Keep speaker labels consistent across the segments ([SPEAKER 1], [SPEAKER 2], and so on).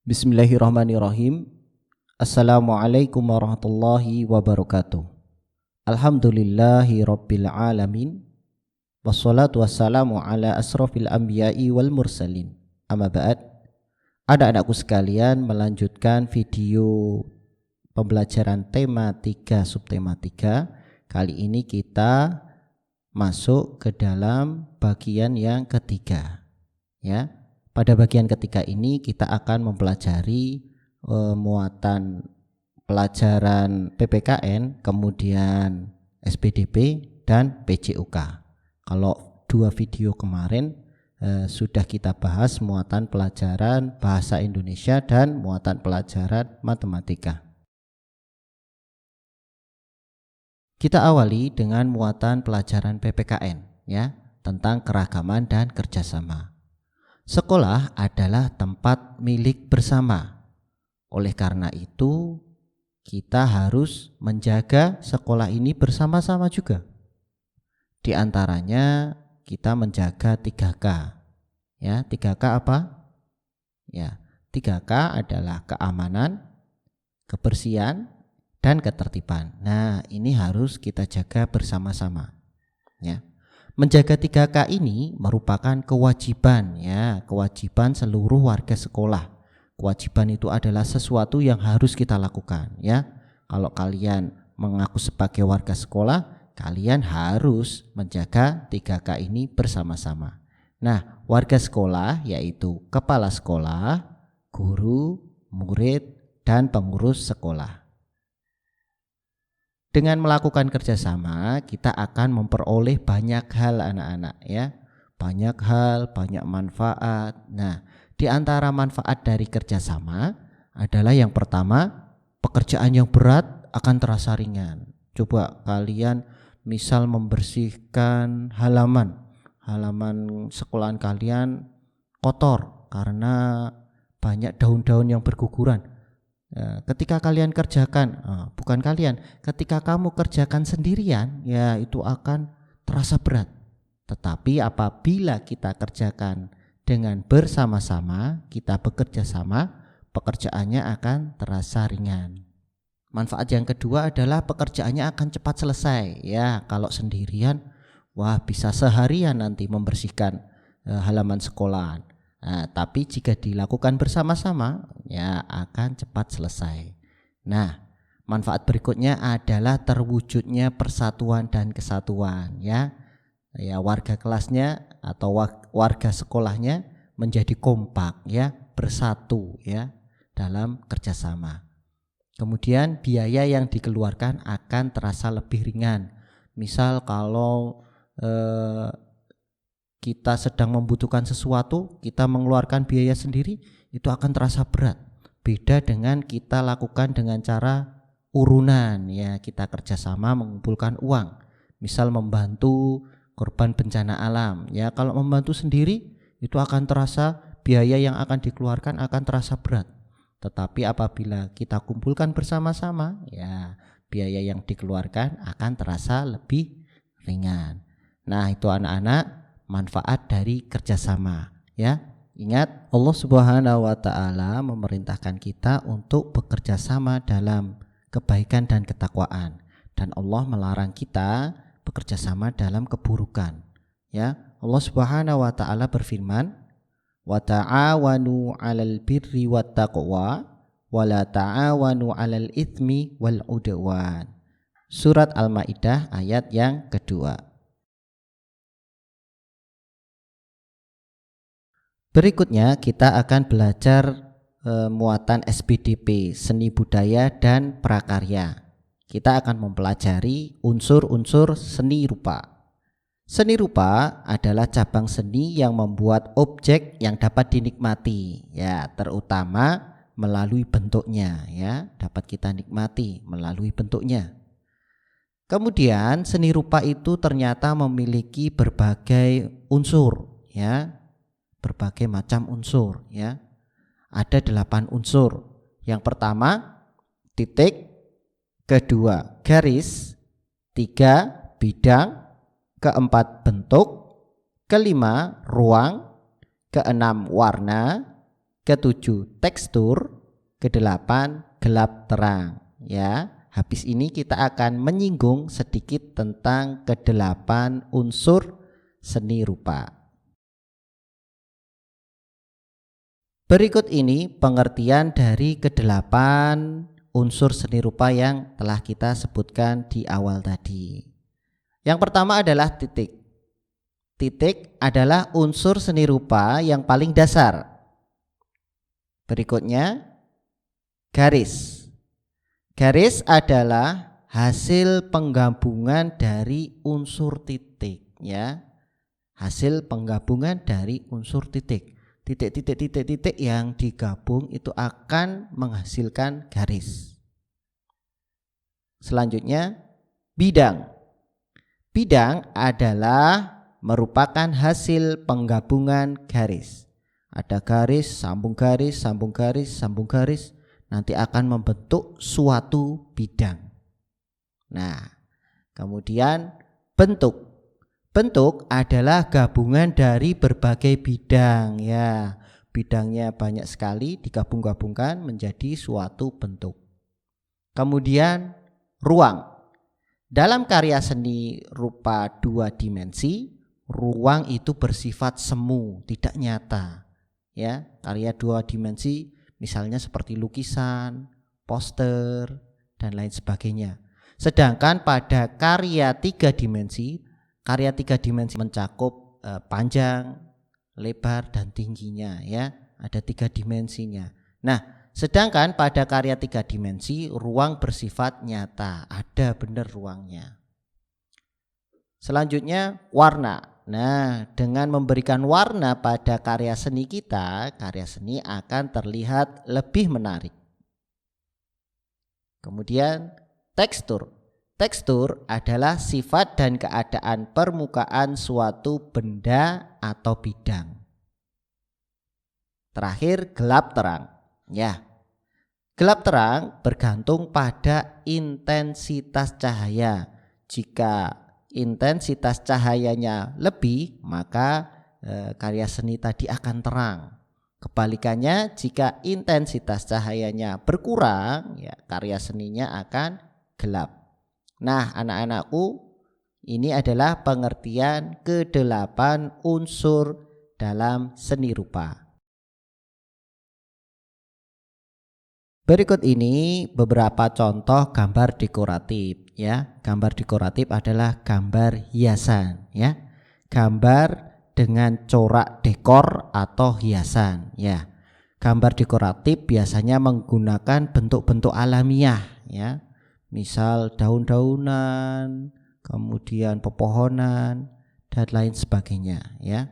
[SPEAKER 1] Bismillahirrahmanirrahim. Assalamualaikum warahmatullahi wabarakatuh. Alhamdulillahi rabbil alamin. Wassalatu wassalamu ala asrafil anbiya'i wal mursalin. Amma ba'd. Anak-anakku sekalian, melanjutkan video pembelajaran tema 3 subtema 3. Kali ini kita masuk ke dalam bagian yang ketiga, ya. Pada bagian ketiga ini kita akan mempelajari muatan pelajaran PPKN, kemudian SPDP dan PJUK. Kalau dua video kemarin sudah kita bahas muatan pelajaran bahasa Indonesia dan muatan pelajaran matematika. Kita awali dengan muatan pelajaran PPKN, ya, tentang keragaman dan kerjasama. Sekolah adalah tempat milik bersama. Oleh karena itu, kita harus menjaga sekolah ini bersama-sama juga. Di antaranya kita menjaga 3K. Ya, 3K apa? Ya, 3K adalah keamanan, kebersihan, dan ketertiban. Nah, ini harus kita jaga bersama-sama. Ya. Menjaga 3K ini merupakan kewajiban, ya, kewajiban seluruh warga sekolah. Kewajiban itu adalah sesuatu yang harus kita lakukan, ya. Kalau kalian mengaku sebagai warga sekolah, kalian harus menjaga 3K ini bersama-sama. Nah, warga sekolah yaitu kepala sekolah, guru, murid, dan pengurus sekolah. Dengan melakukan kerjasama, kita akan memperoleh banyak hal anak-anak, ya. Banyak hal, banyak manfaat. Nah, di antara manfaat dari kerjasama adalah yang pertama, pekerjaan yang berat akan terasa ringan. Coba kalian misal membersihkan halaman sekolahan kalian kotor karena banyak daun-daun yang berguguran. Ketika kalian kerjakan, ketika kamu kerjakan sendirian, ya itu akan terasa berat. Tetapi apabila kita kerjakan dengan bersama-sama, kita bekerja sama, pekerjaannya akan terasa ringan. Manfaat yang kedua adalah pekerjaannya akan cepat selesai. Ya, kalau sendirian, wah bisa seharian nanti membersihkan halaman sekolahan. Nah, tapi jika dilakukan bersama-sama, ya akan cepat selesai. Nah, manfaat berikutnya adalah terwujudnya persatuan dan kesatuan, ya. Ya, warga kelasnya atau warga sekolahnya menjadi kompak, ya, bersatu, ya, dalam kerjasama. Kemudian biaya yang dikeluarkan akan terasa lebih ringan. Misal kalau kita sedang membutuhkan sesuatu, kita mengeluarkan biaya sendiri, itu akan terasa berat. Beda dengan kita lakukan dengan cara urunan, ya, kita kerjasama mengumpulkan uang. Misal membantu korban bencana alam, ya, kalau membantu sendiri itu akan terasa biaya yang akan dikeluarkan akan terasa berat. Tetapi apabila kita kumpulkan bersama-sama, ya biaya yang dikeluarkan akan terasa lebih ringan. Nah, itu anak-anak manfaat dari kerjasama, ya. Ingat, Allah Subhanahu wa ta'ala memerintahkan kita untuk bekerja sama dalam kebaikan dan ketakwaan, dan Allah melarang kita bekerja sama dalam keburukan, ya. Allah Subhanahu wa ta'ala berfirman, wa ta'awanu 'alal birri wat taqwa wa la ta'awanu 'alal itsmi wal 'udwan. Surat Al-Maidah ayat yang kedua. Berikutnya kita akan belajar muatan SPDP, seni budaya dan prakarya. Kita akan mempelajari unsur-unsur seni rupa. Seni rupa adalah cabang seni yang membuat objek yang dapat dinikmati, ya, terutama melalui bentuknya, ya, dapat kita nikmati melalui bentuknya. Kemudian seni rupa itu ternyata memiliki berbagai unsur, ya, berbagai macam unsur, ya. Ada 8 unsur. Yang pertama titik, kedua garis, 3 bidang, keempat bentuk, kelima ruang, keenam warna, Ketujuh, tekstur. Kedelapan, gelap terang. Ya, habis ini kita akan menyinggung sedikit tentang kedelapan unsur seni rupa. Berikut ini pengertian dari kedelapan unsur seni rupa yang telah kita sebutkan di awal tadi. Yang pertama adalah titik. Titik adalah unsur seni rupa yang paling dasar. Berikutnya garis. Garis adalah hasil penggabungan dari unsur titik, ya. Hasil penggabungan dari unsur titik. Titik yang digabung itu akan menghasilkan garis. Selanjutnya bidang. Bidang adalah merupakan hasil penggabungan garis. Ada garis, sambung garis, sambung garis, sambung garis, nanti akan membentuk suatu bidang. Nah, kemudian bentuk. Bentuk adalah gabungan dari berbagai bidang, ya. Bidangnya banyak sekali digabung-gabungkan menjadi suatu bentuk. Kemudian ruang. Dalam karya seni rupa 2 dimensi, ruang itu bersifat semu, tidak nyata. Ya, karya 2 dimensi misalnya seperti lukisan, poster, dan lain sebagainya. Sedangkan pada karya 3 dimensi, karya 3 dimensi mencakup panjang, lebar, dan tingginya, ya. Ada 3 dimensinya. Nah, sedangkan pada karya 3 dimensi ruang bersifat nyata, ada benar ruangnya. Selanjutnya warna. Nah, dengan memberikan warna pada karya seni kita, karya seni akan terlihat lebih menarik. Kemudian tekstur. Tekstur adalah sifat dan keadaan permukaan suatu benda atau bidang. Terakhir, gelap terang. Ya, gelap terang bergantung pada intensitas cahaya. Jika intensitas cahayanya lebih, maka karya seni tadi akan terang. Kebalikannya, jika intensitas cahayanya berkurang, ya, karya seninya akan gelap. Nah, anak-anakku, ini adalah pengertian kedelapan unsur dalam seni rupa. Berikut ini beberapa contoh gambar dekoratif, ya. Gambar dekoratif adalah gambar hiasan, ya. Gambar dengan corak dekor atau hiasan, ya. Gambar dekoratif biasanya menggunakan bentuk-bentuk alamiah, ya. Misal daun-daunan, kemudian pepohonan, dan lain sebagainya, ya.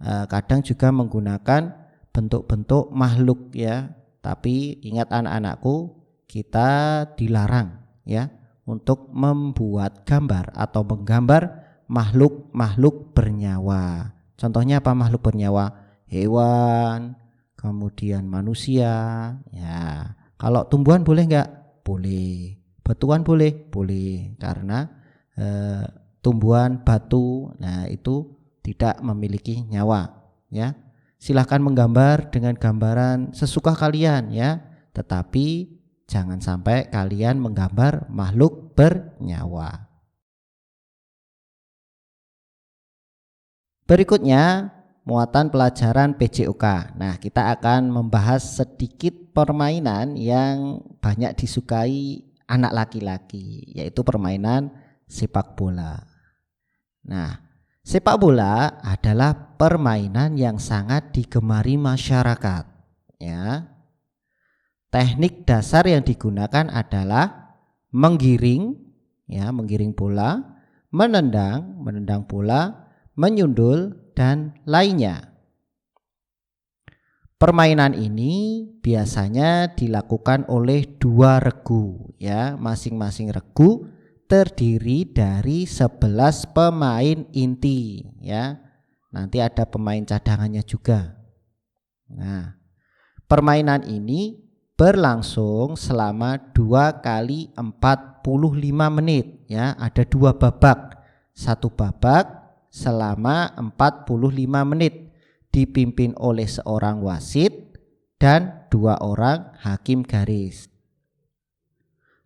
[SPEAKER 1] Kadang juga menggunakan bentuk-bentuk makhluk, ya. Tapi ingat anak-anakku, kita dilarang, ya, untuk membuat gambar atau menggambar makhluk-makhluk bernyawa. Contohnya apa makhluk bernyawa? Hewan, kemudian manusia, ya. Kalau tumbuhan boleh enggak? Boleh. Batuan boleh? Boleh. Karena tumbuhan, batu, nah itu tidak memiliki nyawa, ya. Silahkan menggambar dengan gambaran sesuka kalian, ya. Tetapi jangan sampai kalian menggambar makhluk bernyawa. Berikutnya, muatan pelajaran PJOK. Nah, kita akan membahas sedikit permainan yang banyak disukai anak laki-laki, yaitu permainan sepak bola. Nah, sepak bola adalah permainan yang sangat digemari masyarakat, ya. Teknik dasar yang digunakan adalah menggiring, ya, menggiring bola, menendang bola, menyundul, dan lainnya. Permainan ini biasanya dilakukan oleh 2 regu, ya. Masing-masing regu terdiri dari 11 pemain inti, ya. Nanti ada pemain cadangannya juga. Nah, permainan ini berlangsung selama 2 kali 45 menit, ya. Ada 2 babak. 1 babak selama 45 menit dipimpin oleh seorang wasit dan 2 orang hakim garis.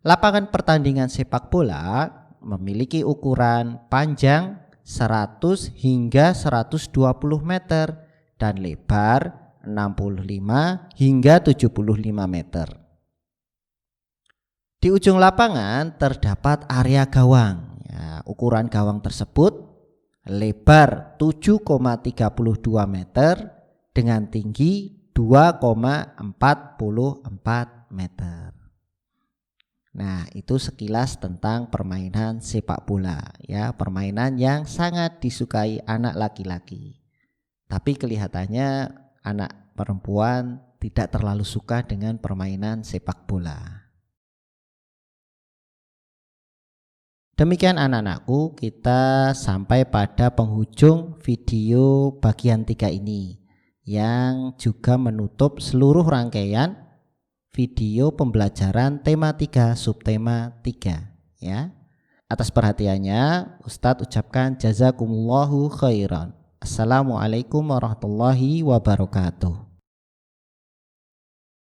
[SPEAKER 1] Lapangan pertandingan sepak bola memiliki ukuran panjang 100 hingga 120 meter dan lebar 65 hingga 75 meter. Di ujung lapangan terdapat area gawang. Ya, ukuran gawang tersebut lebar 7,32 meter dengan tinggi 2,44 meter. Nah, itu sekilas tentang permainan sepak bola, ya, permainan yang sangat disukai anak laki-laki. Tapi kelihatannya anak perempuan tidak terlalu suka dengan permainan sepak bola. Demikian anak-anakku, kita sampai pada penghujung video bagian 3 ini yang juga menutup seluruh rangkaian video pembelajaran tema 3 subtema 3 ya. Atas perhatiannya Ustadz ucapkan jazakumullahu khairan. Assalamualaikum warahmatullahi wabarakatuh.